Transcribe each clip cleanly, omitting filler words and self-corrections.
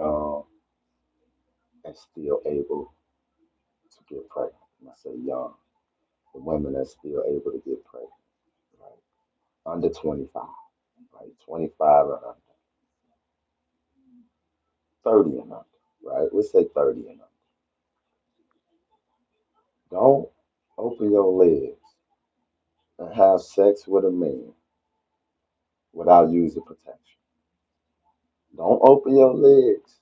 young and still able to get pregnant. And I say young, the women that's still able to get pregnant, right? Under 25, right? 25 and under, 30 and under, right? Let's say 30 and under. Don't open your legs and have sex with a man without using protection. Don't open your legs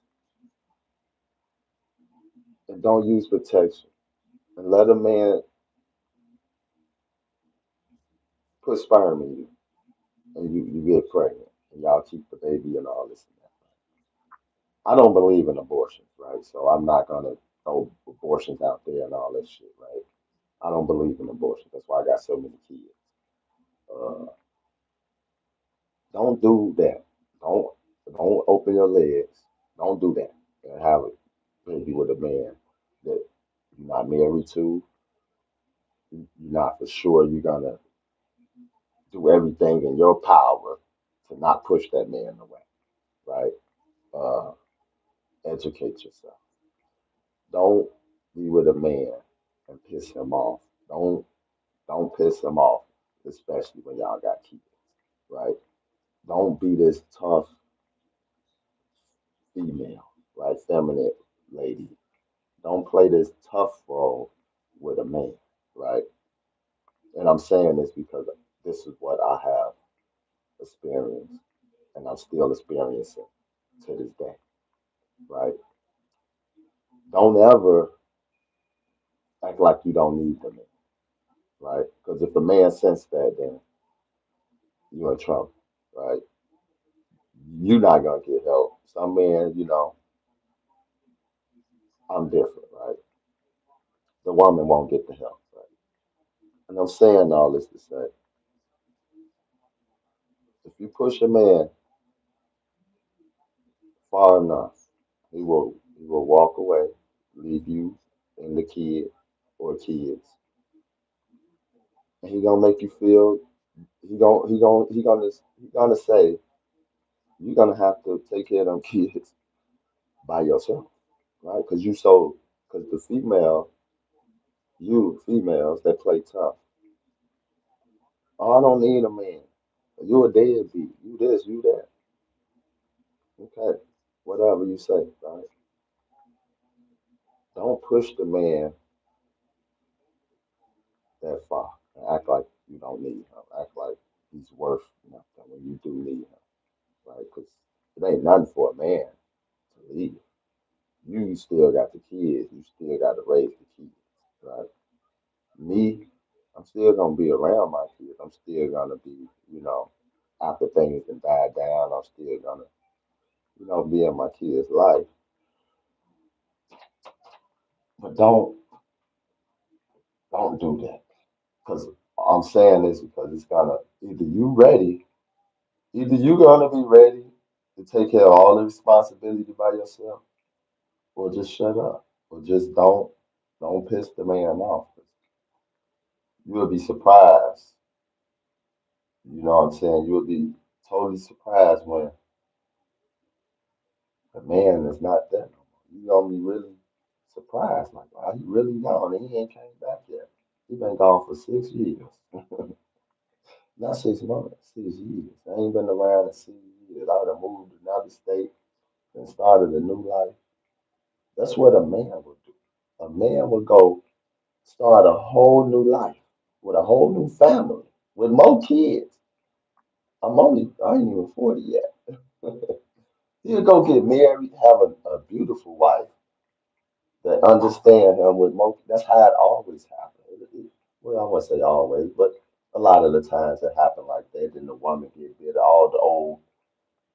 and don't use protection. And let a man put sperm in you and you get pregnant and y'all keep the baby and all this and that. I don't believe in abortions, right? So I'm not gonna throw abortions out there and all that shit, right? I don't believe in abortion. That's why I got so many kids. Uh, don't do that. Don't don't open your legs. Don't do that and have a baby with a man that you're not married to. You're not for sure you're gonna do everything in your power to not push that man away, right? Uh, educate yourself. Don't be with a man and piss him off. Don't piss him off, especially when y'all got kids, right? Don't be this tough female, right? Feminine lady. Don't play this tough role with a man, right? And I'm saying this because this is what I have experienced and I'm still experiencing to this day, right? Don't ever act like you don't need the man, right? Because if a man sense that, then you're in trouble, right? You're not gonna get help. Some men, I'm different, right? The woman won't get the help, right? And I'm saying all this to say, if you push a man far enough, he will walk away, leave you and the kid or kids, and he gonna make you feel he gonna say you're gonna have to take care of them kids by yourself, right? Because you females that play tough. Oh, I don't need a man. You a deadbeat. You this, you that. Okay, whatever you say, right? Don't push the man that far and act like you don't need him. Act like he's worth nothing when you do need him, right? Because it ain't nothing for a man to leave. You still got the kids. You still got to raise the kids, right? Me, I'm still gonna be around my kids. I'm still gonna be, after things have died down, I'm still gonna, be in my kids' life. But don't do that. Because I'm saying this because it's gonna either you gonna be ready to take care of all the responsibility by yourself, or just shut up, or just don't piss the man off. You'll be surprised. You know what I'm saying? You'll be totally surprised when the man is not there no more. You're gonna be really surprised, like, wow, he really gone and he ain't came back yet. He been gone for 6 years. Not 6 months, 6 years. I ain't been around in 6 years. I would have moved to another state and started a new life. That's what a man would do. A man would go start a whole new life with a whole new family, with more kids. I ain't even 40 yet. He'll go get married, have a beautiful wife that understand him with more. That's how it always happens. Well, I won't say always, but a lot of the times it happen like that. Then the woman get bitter. All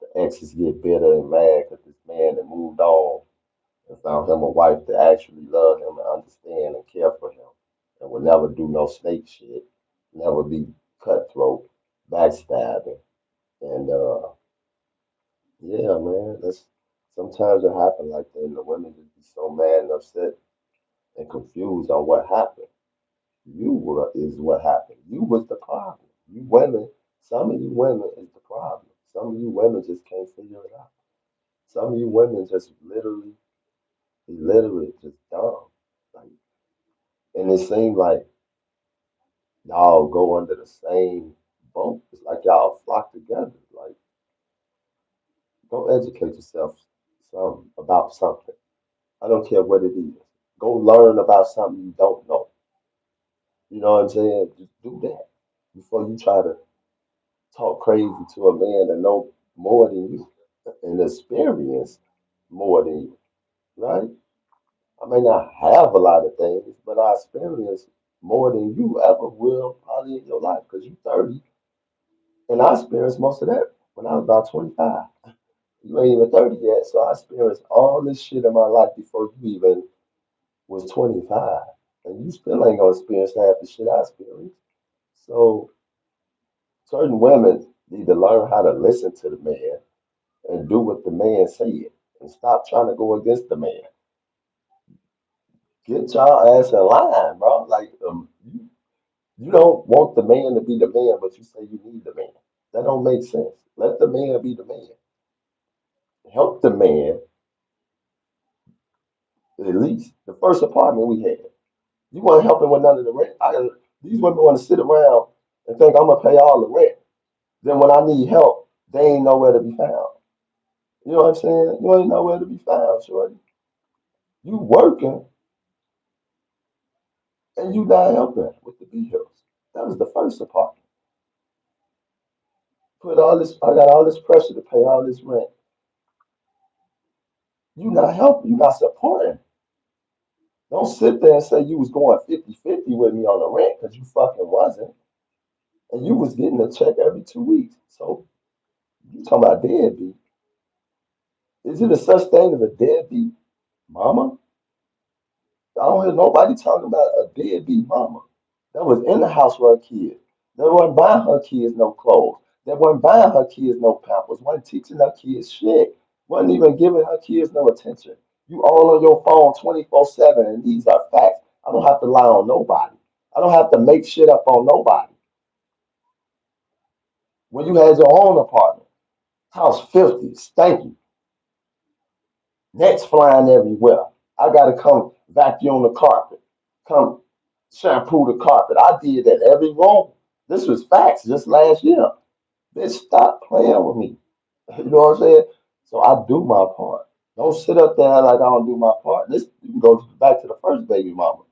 the exes get bitter and mad because this man that moved on and found him a wife that actually love him and understand and care for him and will never do no snake shit, never be cutthroat, backstabbing. And yeah, man, that's sometimes it happen like that. And the women just be so mad and upset and confused on what happened. Is what happened. You was the problem. You women, some of you women is the problem. Some of you women just can't figure it out. Some of you women just literally, illiterate, just dumb. Like, and it seems like y'all go under the same boat. It's like y'all flock together. Like, go educate yourself some about something. I don't care what it is. Go learn about something you don't know. You know what I'm saying? Just do that before you try to talk crazy to a man that know more than you and experience more than you, right? I may not have a lot of things, but I experience more than you ever will probably in your life because you're 30 and I experienced most of that when I was about 25. You ain't even 30 yet, so I experienced all this shit in my life before you even was 25. And you still ain't gonna experience half the shit I experienced. So certain women need to learn how to listen to the man and do what the man said and stop trying to go against the man. Get y'all ass in line, bro. Like you don't want the man to be the man, but you say you need the man. That don't make sense. Let the man be the man. Help the man at least. The first apartment we had. You weren't helping with none of the rent. These women want to sit around and think I'm gonna pay all the rent. Then when I need help, they ain't nowhere to be found. You know what I'm saying? You ain't nowhere to be found, shorty. You working and you not helping with the bills. That was the first apartment. Put all this, I got all this pressure to pay all this rent. You not helping, you not supporting. Don't sit there and say you was going 50-50 with me on the rent because you fucking wasn't. And you was getting a check every 2 weeks. So you talking about deadbeat. Is it a such thing as a deadbeat mama? I don't hear nobody talking about a deadbeat mama that was in the house with her kids. That wasn't buying her kids no clothes. That wasn't buying her kids no pampers. Wasn't teaching her kids shit. Wasn't even giving her kids no attention. You all on your phone 24/7, and these are facts. I don't have to lie on nobody. I don't have to make shit up on nobody. When you had your own apartment, house filthy, stanky, nets flying everywhere. I gotta come vacuum the carpet, come shampoo the carpet. I did that every room. This was facts just last year. Bitch, stop playing with me. You know what I'm saying? So I do my part. Don't sit up there like I don't do my part. This you can go back to the first baby mama.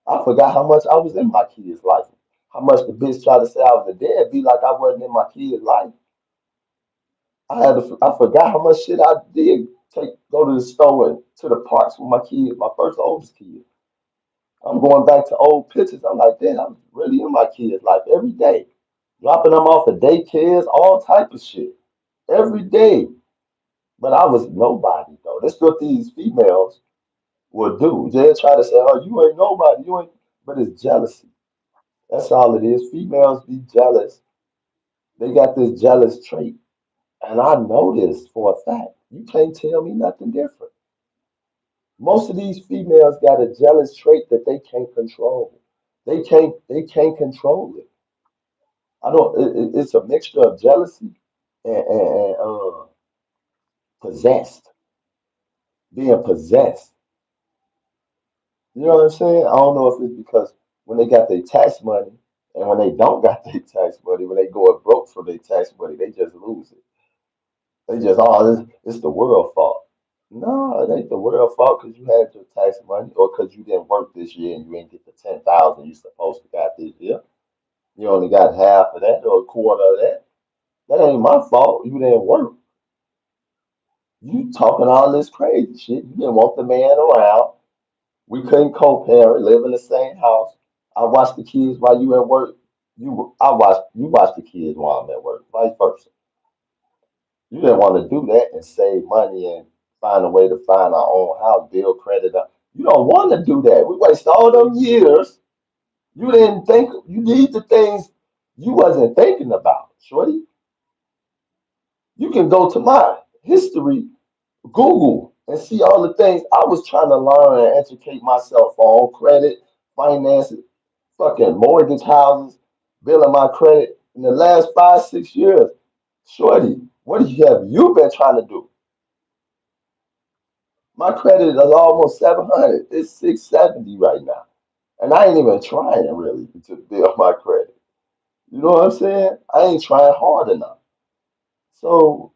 I forgot how much I was in my kid's life. How much the bitch tried to say I was a deadbeat like I wasn't in my kid's life. I forgot how much shit I did go to the store and to the parks with my kid, my first oldest kid. I'm going back to old pictures. I'm like, damn, I'm really in my kid's life every day. Dropping them off at daycares, all type of shit. Every day. But I was nobody though. That's what these females will do. They'll try to say, oh, you ain't nobody, you ain't but it's jealousy. That's all it is. Females be jealous. They got this jealous trait. And I know this for a fact. You can't tell me nothing different. Most of these females got a jealous trait that they can't control. They can't control it. I don't it's a mixture of jealousy and possessed, being possessed. You know what I'm saying? I don't know if it's because when they got their tax money and when they don't got their tax money, when they go broke for their tax money, they just lose it. They just, oh, this it's the world fault. No, it ain't the world fault because you had your tax money or because you didn't work this year and you ain't get the 10,000 you supposed to got this year. You only got half of that or a quarter of that. That ain't my fault. You didn't work. You talking all this crazy shit. You didn't want the man around. We couldn't co-parent, live in the same house. I watched the kids while you at work. You watch the kids while I'm at work. Vice versa. You didn't want to do that and save money and find a way to find our own house, build credit up. You don't want to do that. We wasted all them years. You didn't think you need the things you wasn't thinking about, shorty. You can go to my history, Google, and see all the things I was trying to learn and educate myself on credit, finances, fucking mortgage houses, building my credit in the last 5, 6 years. Shorty, what have you been trying to do? My credit is almost 700. It's 670 right now. And I ain't even trying really to build my credit. You know what I'm saying? I ain't trying hard enough. So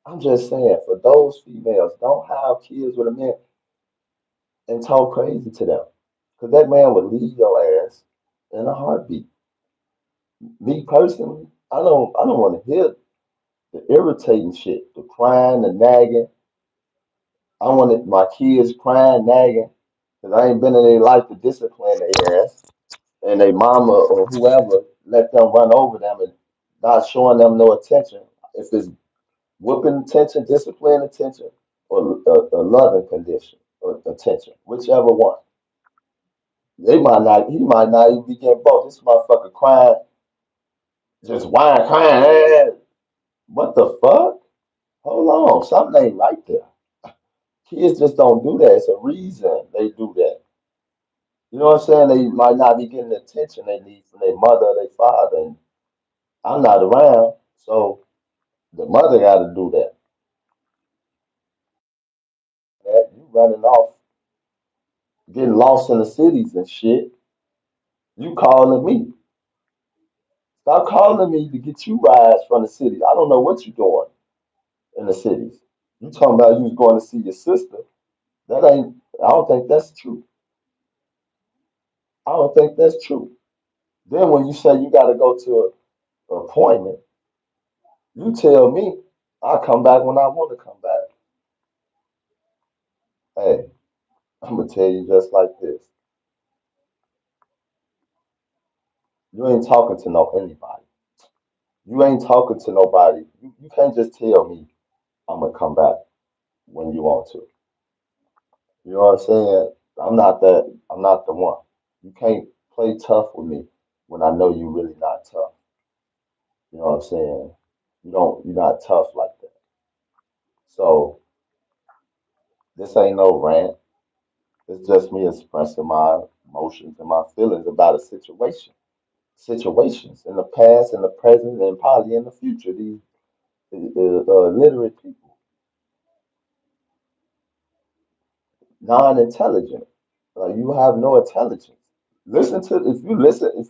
I'm just saying, for those females, don't have kids with a man and talk crazy to them. Because that man would leave your ass in a heartbeat. Me personally, I don't want to hear the irritating shit, the crying, the nagging. I wanted my kids crying, nagging, because I ain't been in their life to discipline their ass. And their mama or whoever let them run over them and not showing them no attention. If it's whooping attention, discipline attention, or a loving condition or attention, whichever one. He might not even be getting both. This motherfucker crying, just whine, crying. What the fuck? Hold on, something ain't right there. Kids just don't do that. It's a reason they do that. You know what I'm saying? They might not be getting the attention they need from their mother or their father. And I'm not around, so the mother got to do that. That you running off, getting lost in the cities and shit. You calling me? Stop calling me to get you rides from the cities. I don't know what you doing in the cities. You talking about you was going to see your sister? That ain't. I don't think that's true. I don't think that's true. Then when you say you got to go to an appointment, you tell me. I come back when I want to come back. Hey, I'm gonna tell you just like this. You ain't talking to no anybody. You ain't talking to nobody. You can't just tell me I'm gonna come back when you want to. You know what I'm saying? I'm not that. I'm not the one. You can't play tough with me when I know you really not tough. You know what I'm saying? You don't. You're not tough like that. So this ain't no rant. It's just me expressing my emotions and my feelings about a situation. Situations in the past, in the present, and probably in the future. These literate people, non-intelligent. You have no intelligence. Listen to if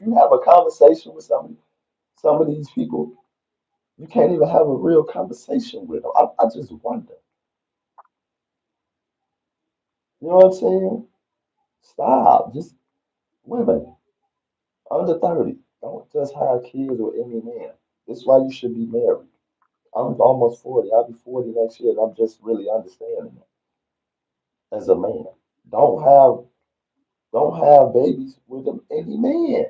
you have a conversation with some of these people, you can't even have a real conversation with them. I just wonder. You know what I'm saying? Stop. Just women under 30. Don't just have kids with any man. That's why you should be married. I'm almost 40. I'll be 40 next year. And I'm just really understanding it as a man. Don't have don't have babies with them any man.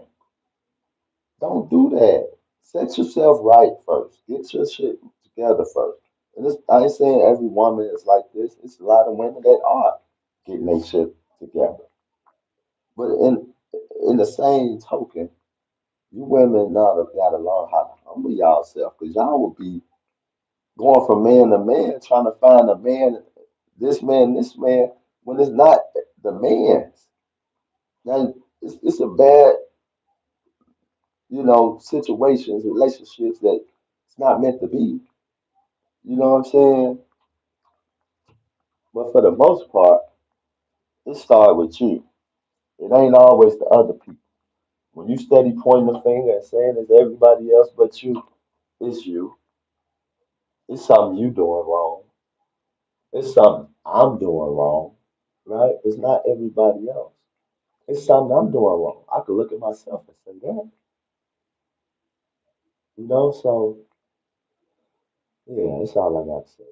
Don't do that. Set yourself right first. Get your shit together first. And this, I ain't saying every woman is like this. It's a lot of women that are getting their shit together. But in the same token, you women now have got to learn how to humble yourself because y'all will be going from man to man trying to find a man, this man, when it's not the man's. Now, it's a bad, situations, relationships that it's not meant to be. You know what I'm saying? But for the most part, it started with you. It ain't always the other people. When you steady pointing the finger and saying it's everybody else but you, it's you. It's something you doing wrong. It's something I'm doing wrong, right? It's not everybody else. It's something I'm doing wrong. I could look at myself and say that, So yeah, that's all I got to say.